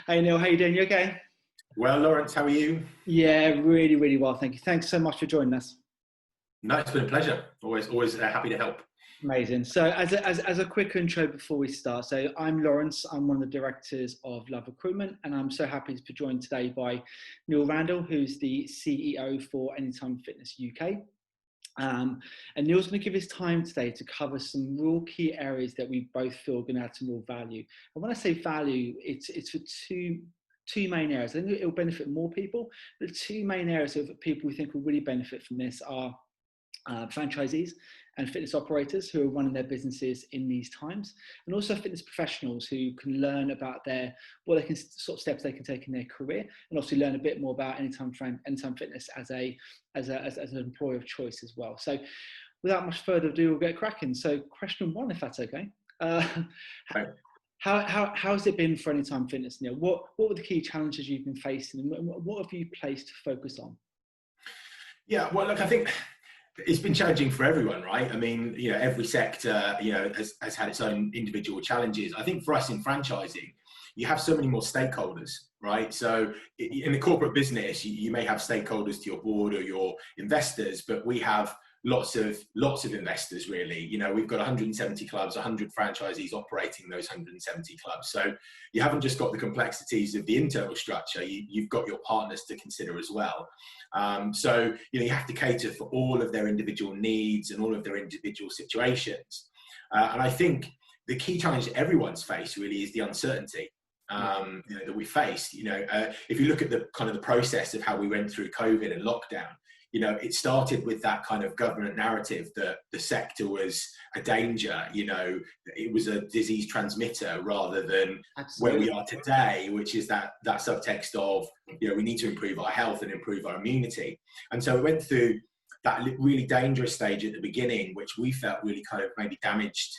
Hey Neil, how you doing? You okay? Well, Lawrence, how are you? Yeah, really, really well, thank you. Thanks so much for joining us. No, it's been a pleasure. Always happy to help. Amazing. So, as a quick intro before we start, so I'm Lawrence. I'm one of the directors of Love Recruitment, and I'm so happy to be joined today by Neil Randall, who's the CEO for Anytime Fitness UK. Um, and Neil's going to give his time today to cover some real key areas that we both feel are going to add some real value. And when I say value, it's for two main areas. I think it will benefit more people. The two main areas of people we think will really benefit from this are franchisees and fitness operators who are running their businesses in these times, and also fitness professionals who can learn about what they can sort of steps they can take in their career, and also learn a bit more about Anytime Fitness as an employer of choice as well. So, without much further ado, we'll get cracking. So, question one, if that's okay. Uh, Right. how has it been for Anytime Fitness, Neil? What were the key challenges you've been facing, and what have you placed to focus on? Yeah, well, look, I think it's been challenging for everyone, right? I mean, every sector, has had its own individual challenges. I think for us in franchising, you have so many more stakeholders, right? So in the corporate business, you may have stakeholders to your board or your investors, but we have lots of investors, really. We've got 170 clubs, 100 franchisees operating those 170 clubs. So you haven't just got the complexities of the internal structure, you've got your partners to consider as well. So you have to cater for all of their individual needs and all of their individual situations. And I think the key challenge that everyone's faced really is the uncertainty that we faced. If you look at the kind of the process of how we went through COVID and lockdown, it started with that kind of government narrative that the sector was a danger, it was a disease transmitter, rather than Absolutely. where we are today, which is that subtext of, we need to improve our health and improve our immunity. And so we went through that really dangerous stage at the beginning, which we felt really kind of maybe damaged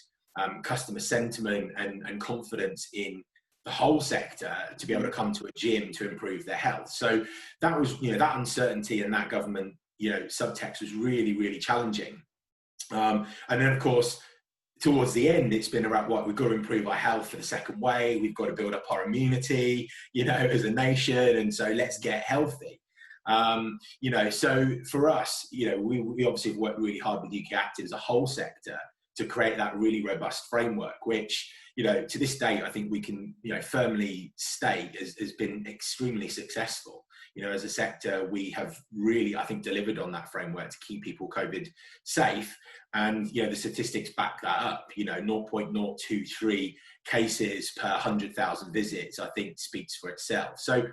customer sentiment and confidence in the whole sector to be able to come to a gym to improve their health. So that was, that uncertainty and that government, subtext was really, really challenging. And then, of course, towards the end, it's been about what we've got to improve our health for the second wave. We've got to build up our immunity, as a nation. And so let's get healthy. So for us, we obviously have worked really hard with UK Active as a whole sector to create that really robust framework, which, to this day, I think we can, firmly state has been extremely successful. As a sector, we have really, I think, delivered on that framework to keep people COVID safe. And, the statistics back that up, 0.023 cases per 100,000 visits, I think speaks for itself. So,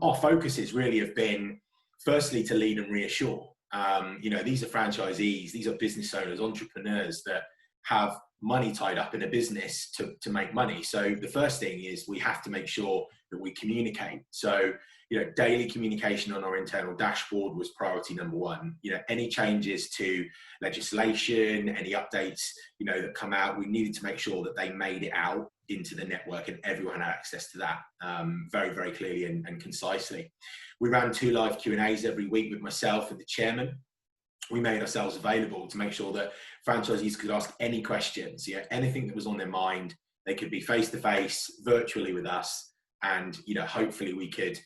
our focuses really have been, firstly, to lead and reassure. These are franchisees, these are business owners, entrepreneurs that have money tied up in a business to make money. So the first thing is we have to make sure that we communicate. So, daily communication on our internal dashboard was priority number one. Any changes to legislation, any updates, that come out, we needed to make sure that they made it out into the network and everyone had access to that very, very clearly and concisely. We ran 2 live Q&As every week with myself and the chairman. We made ourselves available to make sure that franchisees could ask any questions, anything that was on their mind. They could be face-to-face, virtually with us, and hopefully we could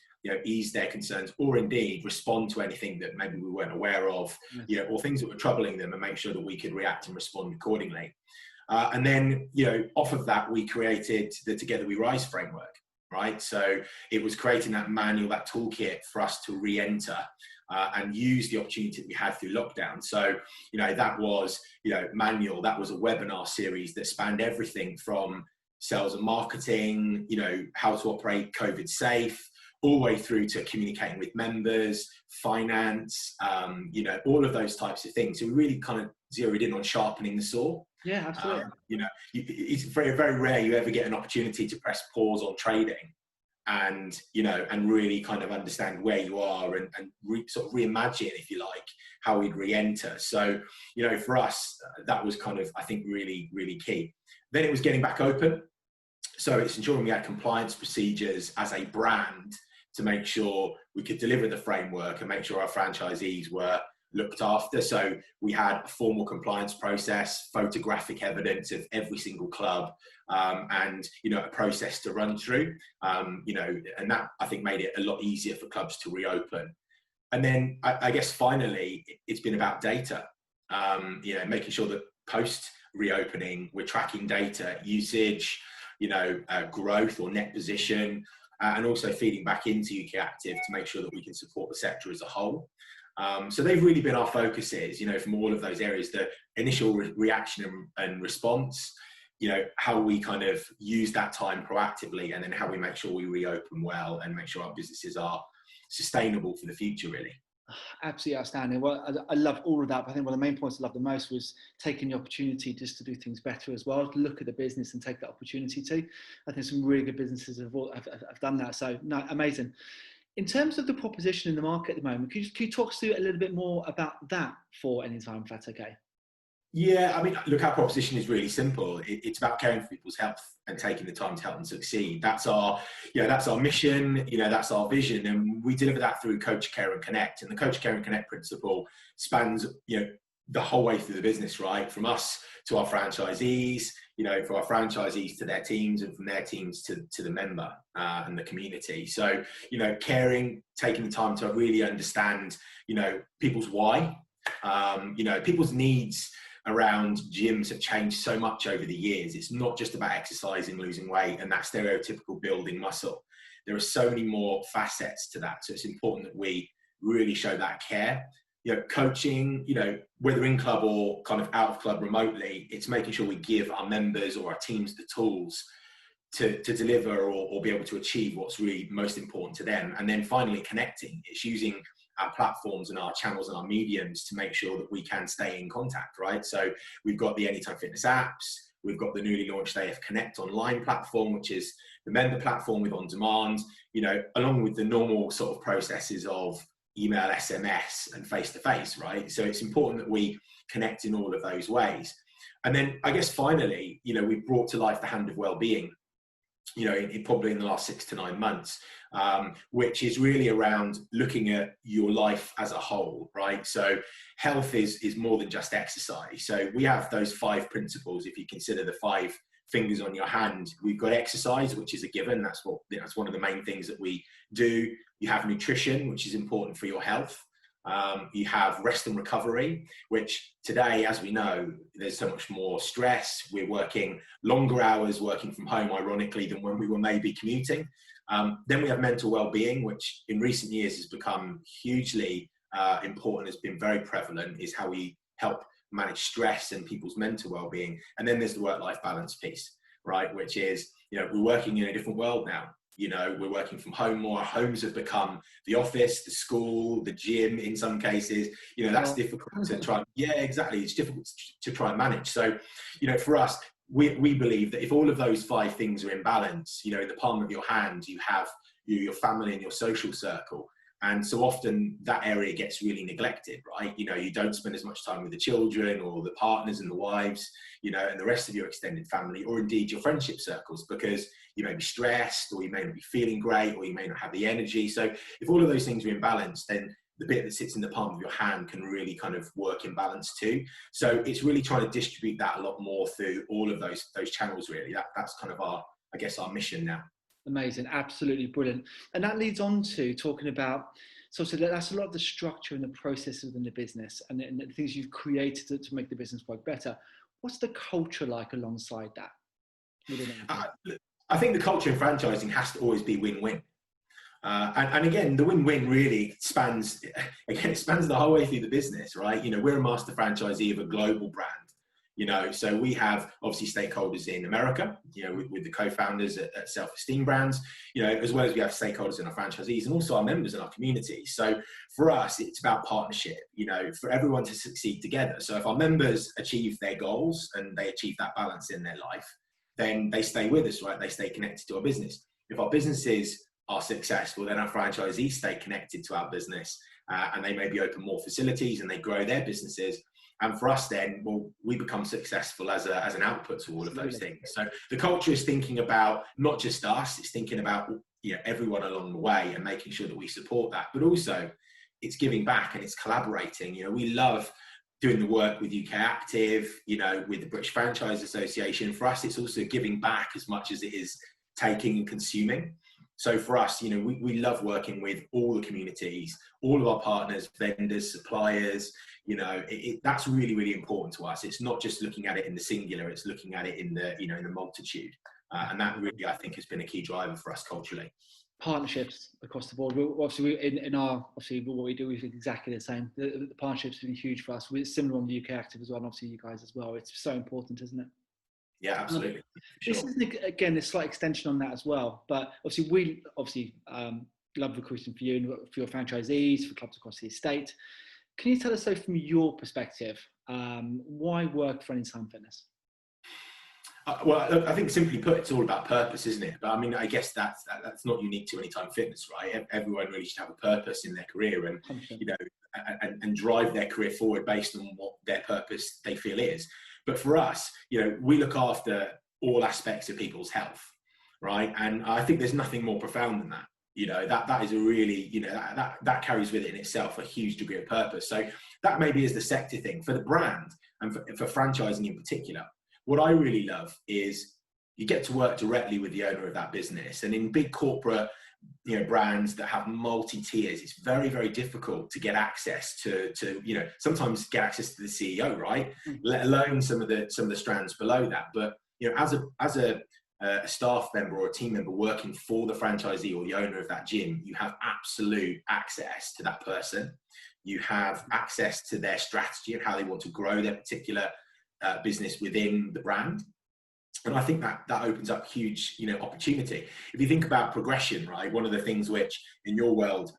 ease their concerns, or indeed respond to anything that maybe we weren't aware of, or things that were troubling them, and make sure that we could react and respond accordingly. And then, off of that, we created the Together We Rise framework, right? So it was creating that manual, that toolkit for us to re-enter and use the opportunity that we had through lockdown. So, that was, manual, that was a webinar series that spanned everything from sales and marketing, how to operate COVID safe, all the way through to communicating with members, finance, all of those types of things. So we really kind of zeroed in on sharpening the saw. Yeah, absolutely. It's very, very rare you ever get an opportunity to press pause on trading and, and really kind of understand where you are and sort of reimagine, if you like, how we'd re-enter. So, for us, that was kind of, I think, really, really key. Then it was getting back open. So it's ensuring we had compliance procedures as a brand to make sure we could deliver the framework and make sure our franchisees were looked after. So we had a formal compliance process, photographic evidence of every single club, and, you know, a process to run through, you know, and that I think made it a lot easier for clubs to reopen. And then I guess finally, it's been about data, you know, making sure that post reopening, we're tracking data, usage, you know, growth or net position, and also feeding back into UK Active to make sure that we can support the sector as a whole. So they've really been our focuses, you know, from all of those areas, the initial reaction and response, you know, how we kind of use that time proactively, and then how we make sure we reopen well and make sure our businesses are sustainable for the future, really. Absolutely outstanding. Well, I love all of that, but I think one of the main points I loved the most was taking the opportunity just to do things better as well, to look at the business and take that opportunity to. I think some really good businesses have done that. So, no, amazing. In terms of the proposition in the market at the moment, can you talk us through a little bit more about that for Anytime, if that's okay? Yeah, I mean, look, our proposition is really simple. It's about caring for people's health and taking the time to help them succeed. That's our, you know, that's our mission, you know, that's our vision. And we deliver that through Coach, Care and Connect. And the Coach, Care and Connect principle spans, you know, the whole way through the business, right? From us to our franchisees, you know, for our franchisees to their teams, and from their teams to the member and the community. So, you know, caring, taking the time to really understand, you know, people's why, you know, people's needs around gyms have changed so much over the years. It's not just about exercising, losing weight, and that stereotypical building muscle. There are so many more facets to that. So it's important that we really show that care. You know, coaching, you know, whether in club or kind of out of club remotely, it's making sure we give our members or our teams the tools to deliver or be able to achieve what's really most important to them. And then finally, connecting. It's using our platforms and our channels and our mediums to make sure that we can stay in contact, right? So we've got the Anytime Fitness apps, we've got the newly launched AF Connect online platform, which is the member platform with on demand, you know, along with the normal sort of processes of email, SMS, and face-to-face, right? So it's important that we connect in all of those ways. And then I guess finally, you know, we've brought to life the Hand of Wellbeing, you know, probably in the last 6 to 9 months, which is really around looking at your life as a whole, right? So health is more than just exercise. So we have those 5 principles. If you consider the 5 fingers on your hand, we've got exercise, which is a given. That's one of the main things that we do. You have nutrition, which is important for your health. You have rest and recovery, which today, as we know, there's so much more stress. We're working longer hours, working from home, ironically, than when we were maybe commuting. Then we have mental well-being, which in recent years has become hugely important, has been very prevalent, is how we help manage stress and people's mental well-being. And then there's the work-life balance piece, right? Which is, you know, we're working in a different world now. You know, we're working from home more. Our homes have become the office, the school, the gym in some cases. You know, that's difficult to try. Yeah, exactly. It's difficult to try and manage. So, you know, for us, we believe that if all of those 5 things are in balance, you know, in the palm of your hand, you have your family and your social circle. And so often that area gets really neglected, right? You know, you don't spend as much time with the children or the partners and the wives, you know, and the rest of your extended family, or indeed your friendship circles, because you may be stressed, or you may not be feeling great, or you may not have the energy. So if all of those things are in balance, then the bit that sits in the palm of your hand can really kind of work in balance too. So it's really trying to distribute that a lot more through all of those channels, really. That's kind of our mission now. Amazing, absolutely brilliant. And that leads on to talking about, so that's a lot of the structure and the process within the business, and the things you've created to make the business work better. What's the culture like alongside that? I think the culture in franchising has to always be win-win. And again, the win-win really spans the whole way through the business, right? You know, we're a master franchisee of a global brand. You know, so we have obviously stakeholders in America, you know, with the co-founders at Self-Esteem Brands, you know, as well as we have stakeholders in our franchisees and also our members in our community. So for us, it's about partnership, you know, for everyone to succeed together. So if our members achieve their goals and they achieve that balance in their life, then they stay with us, right? They stay connected to our business. If our businesses are successful, then our franchisees stay connected to our business, and they maybe open more facilities and they grow their businesses. And for us then, well, we become successful as an output to all of those things. So the culture is thinking about not just us, it's thinking about, you know, everyone along the way and making sure that we support that. But also, it's giving back and it's collaborating. You know, we love doing the work with UK Active, you know, with the British Franchise Association. For us, it's also giving back as much as it is taking and consuming. So for us, you know, we love working with all the communities, all of our partners, vendors, suppliers. You know, that's really, really important to us. It's not just looking at it in the singular, it's looking at it in the, you know, in the multitude. And that really, I think, has been a key driver for us culturally. Partnerships across the board. In our what we do is exactly the same. The partnerships have been huge for us. We're similar on the UK Active as well, and obviously you guys as well. It's so important, isn't it? Yeah, absolutely. Sure. This is again a slight extension on that as well. But obviously we love recruiting for you and for your franchisees, for clubs across the estate. Can you tell us, so from your perspective, why work for Anytime Fitness? Well, look, I think simply put, it's all about purpose, isn't it? But I mean, I guess that's not unique to Anytime Fitness, right? Everyone really should have a purpose in their career and, 100%. You know, and drive their career forward based on what their purpose they feel is. But for us, you know, we look after all aspects of people's health, right? And I think there's nothing more profound than that. You know, that is a really, you know, that carries with it in itself a huge degree of purpose. So that maybe is the sector thing. For the brand and for franchising in particular, what I really love is you get to work directly with the owner of that business. And in big corporate, you know, brands that have multi-tiers, it's very, very difficult to get access to, you know, sometimes get access to the CEO, right? Let alone some of the strands below that. But, you know, as a staff member or a team member working for the franchisee or the owner of that gym, you have absolute access to that person. You have access to their strategy and how they want to grow their particular business within the brand. And I think that opens up huge, you know, opportunity. If you think about progression, right, one of the things which in your world,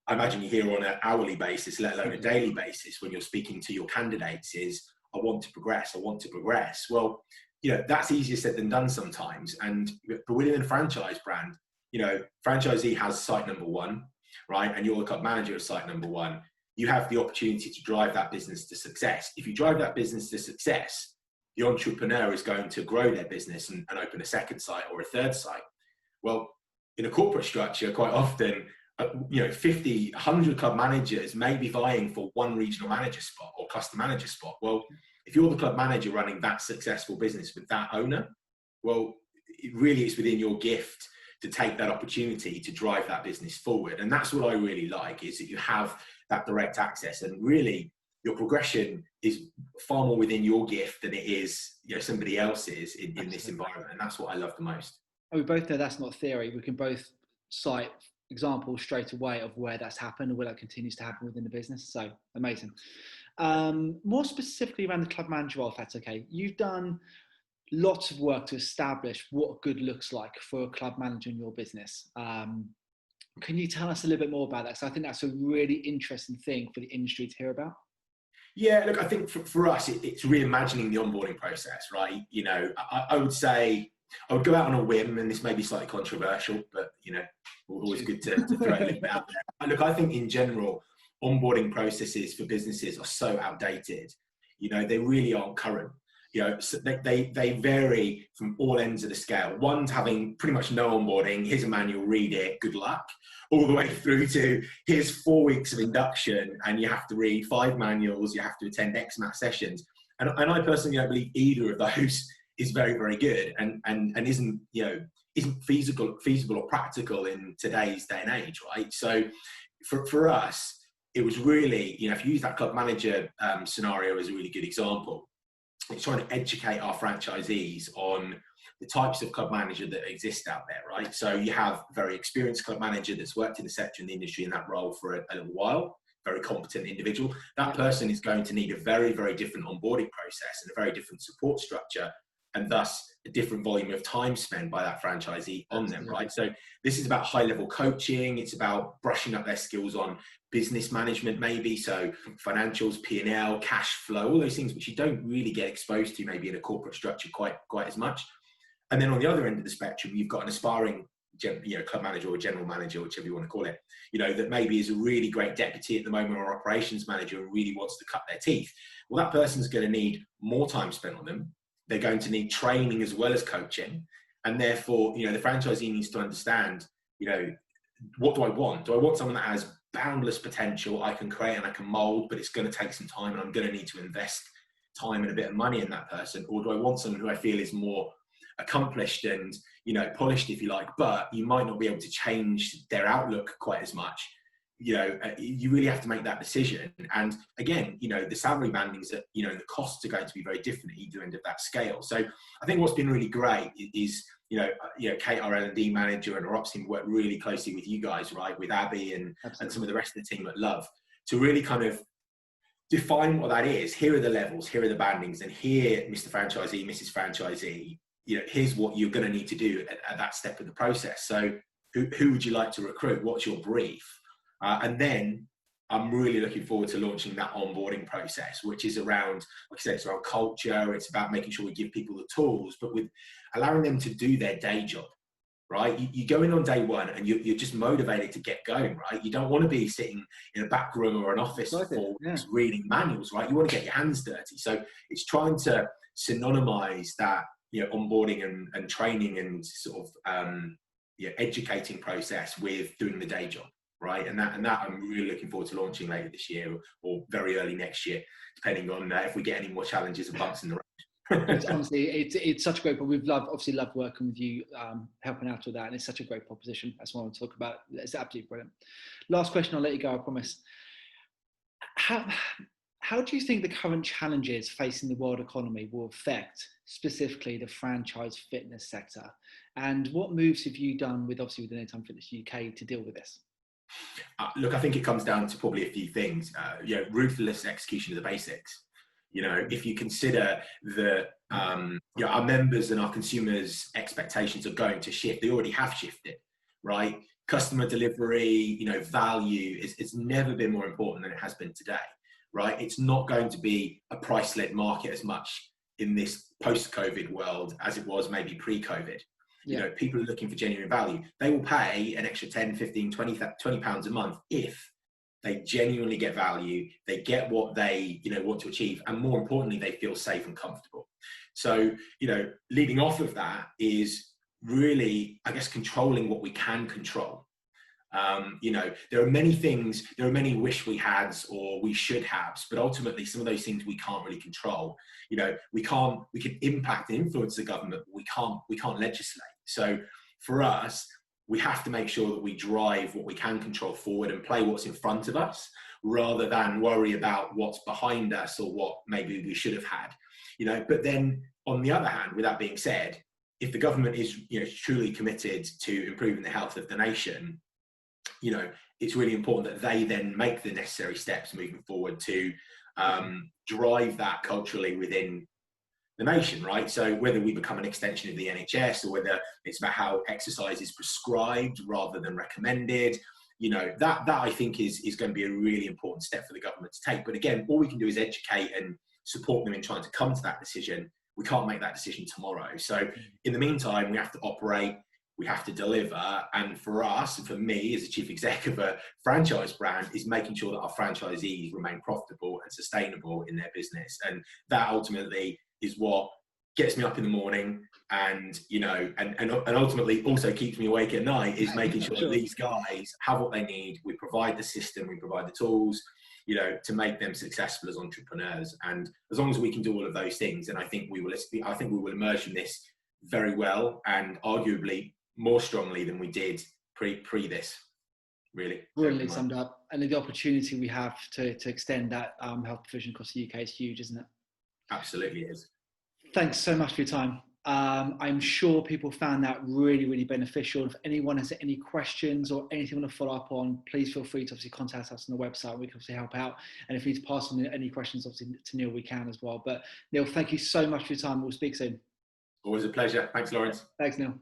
I imagine you hear on an hourly basis, let alone a daily basis, when you're speaking to your candidates is, I want to progress, I want to progress. Well, you know, that's easier said than done sometimes. But within a franchise brand, you know, franchisee has site number one, right? And you're the club manager of site number one. You have the opportunity to drive that business to success. If you drive that business to success, the entrepreneur is going to grow their business and open a second site or a third site. Well, in a corporate structure, quite often, you know, 50, 100 club managers may be vying for one regional manager spot or cluster manager spot. Well, if you're the club manager running that successful business with that owner, well, it really is within your gift to take that opportunity to drive that business forward. And that's what I really like, is that you have that direct access, and really your progression is far more within your gift than it is, you know, somebody else's in this environment. And that's what I love the most. And we both know that's not theory. We can both cite examples straight away of where that's happened and where that continues to happen within the business. So amazing. More specifically around the club manager role, if that's okay. You've done lots of work to establish what good looks like for a club manager in your business. Can you tell us a little bit more about that? So I think that's a really interesting thing for the industry to hear about. Yeah, look, I think for us, it's reimagining the onboarding process, right? You know, I would say, I would go out on a whim, and this may be slightly controversial, but, you know, always good to throw it out there. Look, I think in general, onboarding processes for businesses are so outdated. You know, they really aren't current. You know, so they vary from all ends of the scale. One's having pretty much no onboarding. Here's a manual, read it, good luck. All the way through to here's 4 weeks of induction and you have to read 5 manuals, you have to attend X amount of sessions. And I personally don't believe either of those is very, very good and isn't, you know, isn't feasible or practical in today's day and age, right? So for us, it was really, you know, if you use that club manager scenario as a really good example, it's trying to educate our franchisees on the types of club manager that exist out there, right? So you have a very experienced club manager that's worked in the sector, in the industry, in that role for a little while, very competent individual. That person is going to need a very, very different onboarding process and a very different support structure, and thus a different volume of time spent by that franchisee on them, right? So this is about high-level coaching. It's about brushing up their skills on business management, maybe. So financials, P&L, cash flow, all those things which you don't really get exposed to maybe in a corporate structure quite as much. And then on the other end of the spectrum, you've got an aspiring, you know, club manager or general manager, whichever you want to call it, you know, that maybe is a really great deputy at the moment or operations manager and really wants to cut their teeth. Well, that person's going to need more time spent on them. They're going to need training as well as coaching. And therefore, you know, the franchisee needs to understand, you know, what do I want? Do I want someone that has boundless potential I can create and I can mold, but it's going to take some time and I'm going to need to invest time and a bit of money in that person? Or do I want someone who I feel is more accomplished and, polished, if you like, but you might not be able to change their outlook quite as much? You really have to make that decision. And again, the salary bandings that, the costs are going to be very different at either end of that scale. So I think what's been really great is, Kate, our L&D manager, and our ops team work really closely with you guys, right? With Abby and some of the rest of the team at Love, to really kind of define what that is. Here are the levels, here are the bandings, and here, Mr. Franchisee, Mrs. Franchisee, here's what you're going to need to do at that step of the process. So who would you like to recruit? What's your brief? And then I'm really looking forward to launching that onboarding process, which is around, like I said, it's around culture. It's about making sure we give people the tools, but with allowing them to do their day job, right? You go in on day one and you're just motivated to get going, right? You don't want to be sitting in a back room or an office reading manuals, right? You want to get your hands dirty. So it's trying to synonymize that, onboarding and training and sort of educating process with doing the day job. Right, and that I'm really looking forward to launching later this year or very early next year, depending on if we get any more challenges and bumps in the road. it's such a great, but we've loved working with you, helping out with that, and it's such a great proposition. That's what I want to talk about. It's absolutely brilliant. Last question, I'll let you go, I promise. How do you think the current challenges facing the world economy will affect specifically the franchise fitness sector, and what moves have you done with Anytime Fitness UK to deal with this? Look, I think it comes down to probably a few things. Ruthless execution of the basics. If you consider that our members and our consumers' expectations are going to shift, they already have shifted, right? Customer delivery, value it's never been more important than it has been today, right? It's not going to be a price-led market as much in this post-COVID world as it was maybe pre-COVID. People are looking for genuine value. They will pay an extra 10, 15, 20 pounds a month if they genuinely get value, they get what they, want to achieve, and more importantly, they feel safe and comfortable. So, leading off of that is really, I guess, controlling what we can control. There are many things, there are many wish we had or we should have, but ultimately some of those things we can't really control. We can impact and influence the government, but we can't legislate. So for us, we have to make sure that we drive what we can control forward and play what's in front of us, rather than worry about what's behind us or what maybe we should have had. But then on the other hand, with that being said, if the government is truly committed to improving the health of the nation, it's really important that they then make the necessary steps moving forward to drive that culturally within the nation, right? So whether we become an extension of the NHS or whether it's about how exercise is prescribed rather than recommended, that I think is going to be a really important step for the government to take. But again, all we can do is educate and support them in trying to come to that decision. We can't make that decision tomorrow. So in the meantime, we have to operate, we have to deliver. And for us, and for me as a chief exec of a franchise brand, is making sure that our franchisees remain profitable and sustainable in their business. And that ultimately is what gets me up in the morning and ultimately also keeps me awake at night, is making sure that these guys have what they need. We provide the system, we provide the tools, to make them successful as entrepreneurs. And as long as we can do all of those things, then I think we will emerge from this very well, and arguably more strongly than we did pre this. Really brilliantly summed up. And the opportunity we have to extend that health provision across the UK is huge, isn't it? Absolutely is. Thanks so much for your time. I'm sure people found that really, really beneficial. If anyone has any questions or anything you want to follow up on, please feel free to obviously contact us on the website. We can obviously help out. And if we need to pass on any questions, obviously, to Neil, we can as well. But Neil, thank you so much for your time. We'll speak soon. Always a pleasure. Thanks, Lawrence. Thanks, Neil.